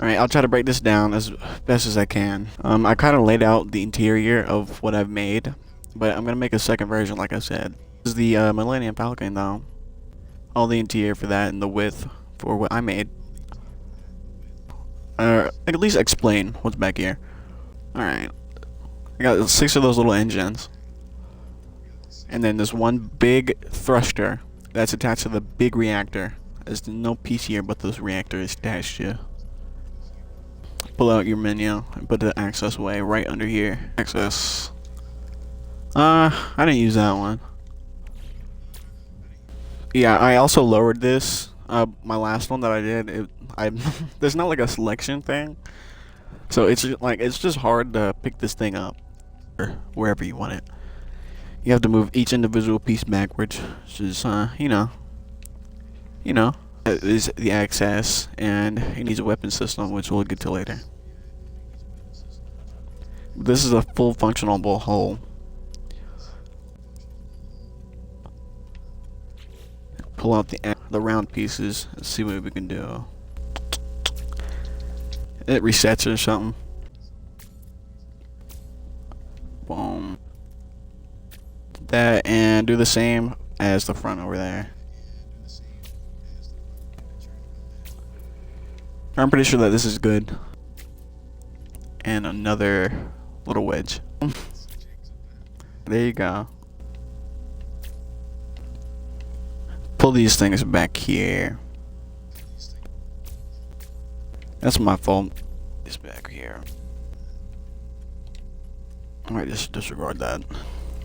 Alright, I'll try to break this down as best as I can. I kind of laid out the interior of what I've made, but I'm going to make a second version like I said. This is the Millennium Falcon though. All the interior for that and the width for what I made. At least explain what's back here. Alright. I got 6 of those little engines. And then there's one big thruster that's attached to the big reactor. There's no piece here but this reactor is attached to. Pull out your menu and put the access way right under here. Access. I didn't use that one. Yeah, I also lowered this. My last one that I did, there's not like a selection thing, so it's just hard to pick this thing up or wherever you want it. You have to move each individual piece backwards, which is is the access, and it needs a weapon system, which we'll get to later. This is a full functional hull. Pull out the round pieces and see what we can do. It resets or something. Boom. That, and do the same as the front over there. I'm pretty sure that this is good. And another little wedge. There you go. Pull these things back here. That's my fault. It's back here. Alright, just disregard that.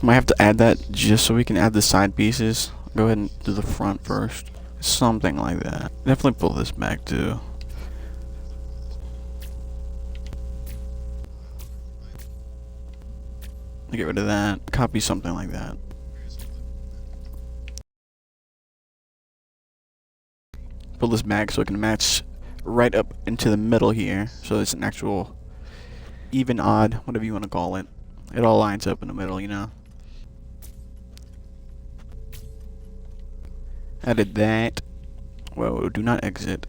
Might have to add that just so we can add the side pieces. Go ahead and do the front first. Something like that. Definitely pull this back too. Get rid of that. Copy something like that. Pull this back so it can match right up into the middle here. So it's an actual even, odd, whatever you want to call it. It all lines up in the middle, you know. Added that. Whoa, do not exit.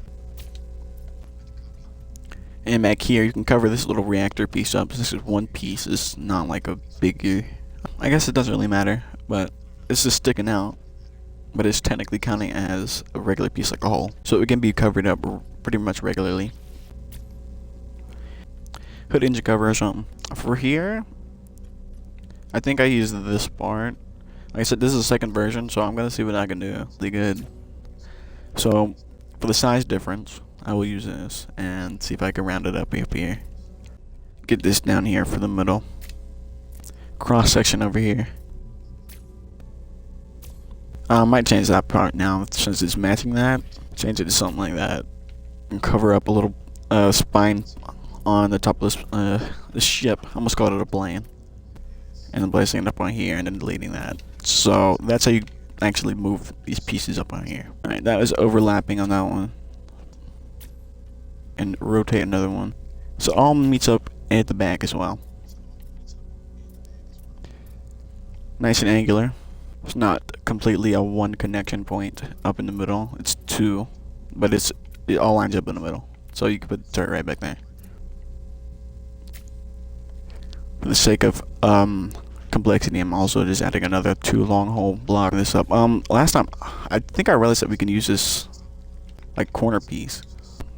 And back here, you can cover this little reactor piece up. This is one piece. It's not like a big... I guess it doesn't really matter, but it's just sticking out. But it's technically counting as a regular piece like a whole. So it can be covered up pretty much regularly. Hood engine cover or something. For here, I think I used this part. Like I said, this is the second version, so I'm going to see what I can do. Really good. So, for the size difference, I will use this and see if I can round it up here. Get this down here for the middle. Cross section over here. I might change that part now since it's matching that. Change it to something like that. And cover up a little spine on the top of the ship. I almost called it a plane. And then placing it up on here and then deleting that. So that's how you actually move these pieces up on here. Alright, that was overlapping on that one. And rotate another one. So it all meets up at the back as well. Nice and angular. It's not completely a one connection point up in the middle. It's two, but it all lines up in the middle. So you can put the turret right back there. For the sake of complexity, I'm also just adding another 2 long hole block this up. Last time I think I realized that we can use this like corner piece.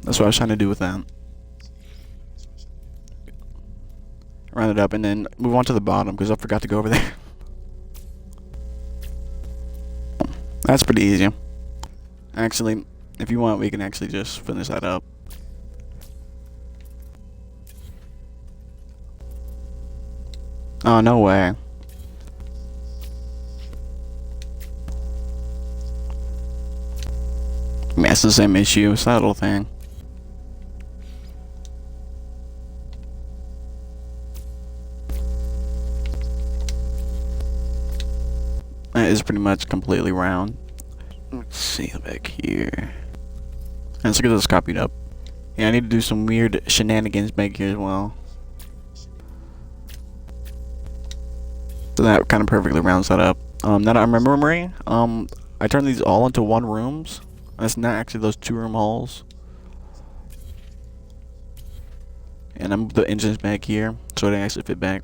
That's what I was trying to do with that. Round it up and then move on to the bottom because I forgot to go over there. That's pretty easy. Actually, if you want, we can actually just finish that up. Oh, no way. I mean, that's the same issue. It's that little thing. That is pretty much completely round. Let's see back here. Let's get this copied up. Yeah, I need to do some weird shenanigans back here as well. So that kind of perfectly rounds that up. Now that I'm remembering, I turned these all into one rooms. That's not actually those 2 room halls. And I moved the engines back here so they actually fit back.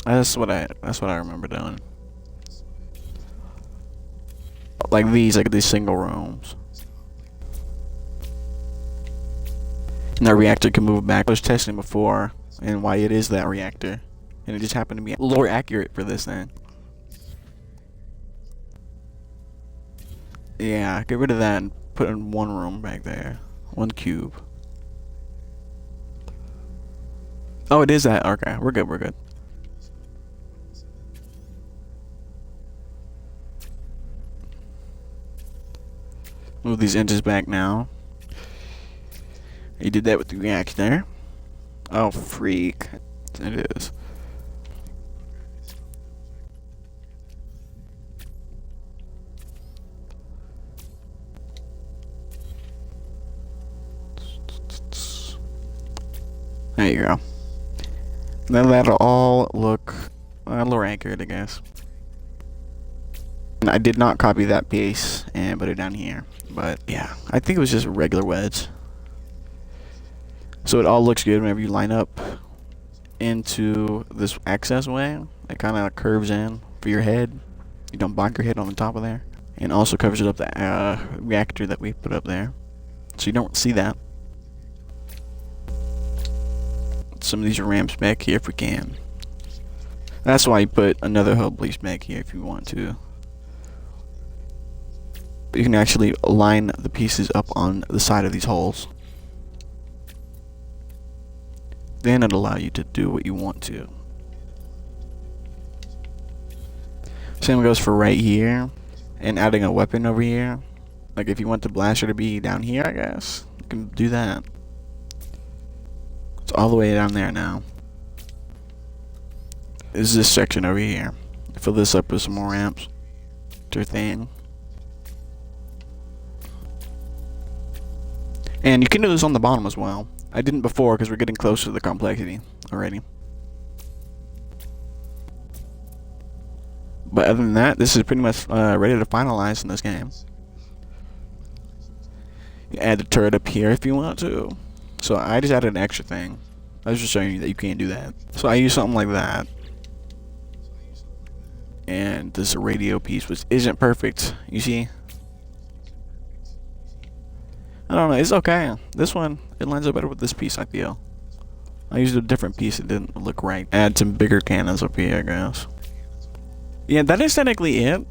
That's what I remember doing. Like these single rooms. And that reactor can move back. I was testing before and why it is that reactor. And it just happened to be a little more accurate for this thing. Yeah, get rid of that and put in one room back there. One cube. Oh, it is that. Okay, we're good, we're good. Move these engines back now. You did that with the reactor. Oh, freak. It is. There you go. Then that'll all look a little accurate, I guess. And I did not copy that piece and put it down here. But yeah, I think it was just a regular wedge. So it all looks good whenever you line up into this access way. It kind of curves in for your head. You don't bonk your head on the top of there. And also covers it up the reactor that we put up there. So you don't see that. Some of these ramps back here if we can. That's why you put another hub piece back here if you want to. But you can actually line the pieces up on the side of these holes. Then it'll allow you to do what you want to. Same goes for right here. And adding a weapon over here. Like if you want the blaster to be down here, I guess. You can do that. It's all the way down there now. Is this section over here. Fill this up with some more ramps. Sure thing. And you can do this on the bottom as well. I didn't before because we're getting close to the complexity already. But other than that, this is pretty much ready to finalize in this game. You add the turret up here if you want to. So I just added an extra thing. I was just showing you that you can't do that. So I use something like that. And this is a radio piece, which isn't perfect. You see? I don't know. It's okay. This one, it lines up better with this piece, I feel. I used a different piece. It didn't look right. Add some bigger cannons up here, I guess. Yeah, that is technically it.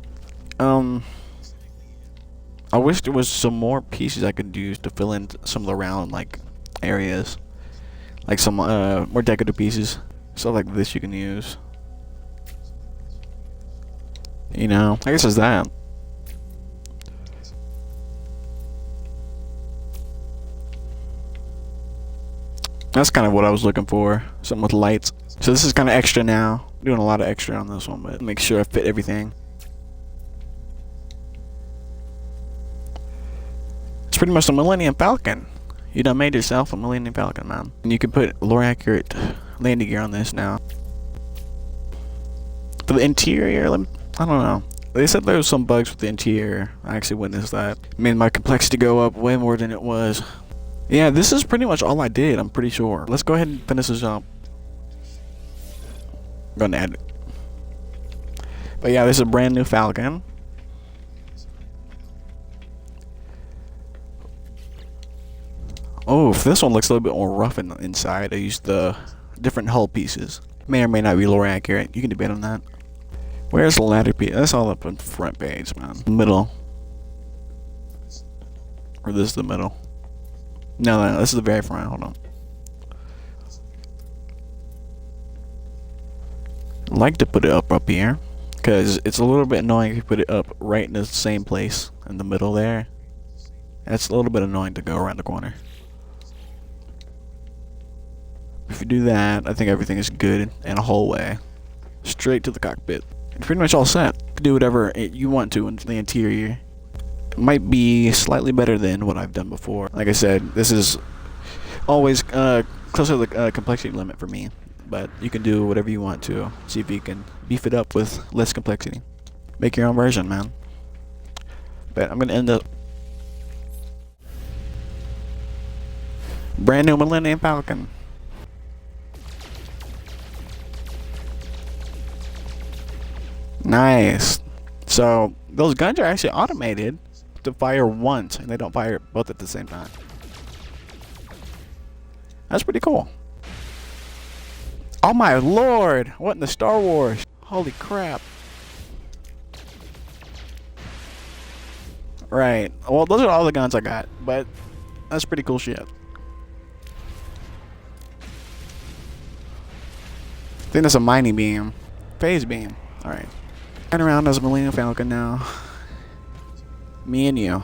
I wish there was some more pieces I could use to fill in some of the round like areas, like some more decorative pieces, stuff like this you can use. You know, I guess it's that. That's kind of what I was looking for, something with lights. So this is kind of extra now. Doing a lot of extra on this one, but make sure I fit everything. It's pretty much the Millennium Falcon. You done made yourself a Millennium Falcon, man. And you can put more accurate landing gear on this now. For the interior, I don't know. They said there was some bugs with the interior. I actually witnessed that. It made my complexity go up way more than it was. Yeah, this is pretty much all I did, I'm pretty sure. Let's go ahead and finish this up. I'm gonna add it. But yeah, this is a brand new Falcon. Oh, this one looks a little bit more rough inside. I used the different hull pieces. May or may not be more accurate. You can debate on that. Where's the ladder piece? That's all up on the front page, man. Middle. Or this is the middle. No, this is the very front. Hold on. I like to put it up here. Because it's a little bit annoying if you put it up right in the same place. In the middle there. That's a little bit annoying to go around the corner. If you do that, I think everything is good in a whole way. Straight to the cockpit. It's pretty much all set. You can do whatever you want to in the interior. It might be slightly better than what I've done before. Like I said, this is always closer to the complexity limit for me. But you can do whatever you want to. See if you can beef it up with less complexity. Make your own version, man. But I'm going to end up brand new Millennium Falcon. Nice. So those guns are actually automated to fire once, and they don't fire both at the same time. That's pretty cool. Oh my lord! What in the Star Wars? Holy crap. Right. Well, those are all the guns I got, but that's pretty cool shit. I think that's a mining beam. Phase beam. Alright. Turn around as Millennium Falcon now. Me and you.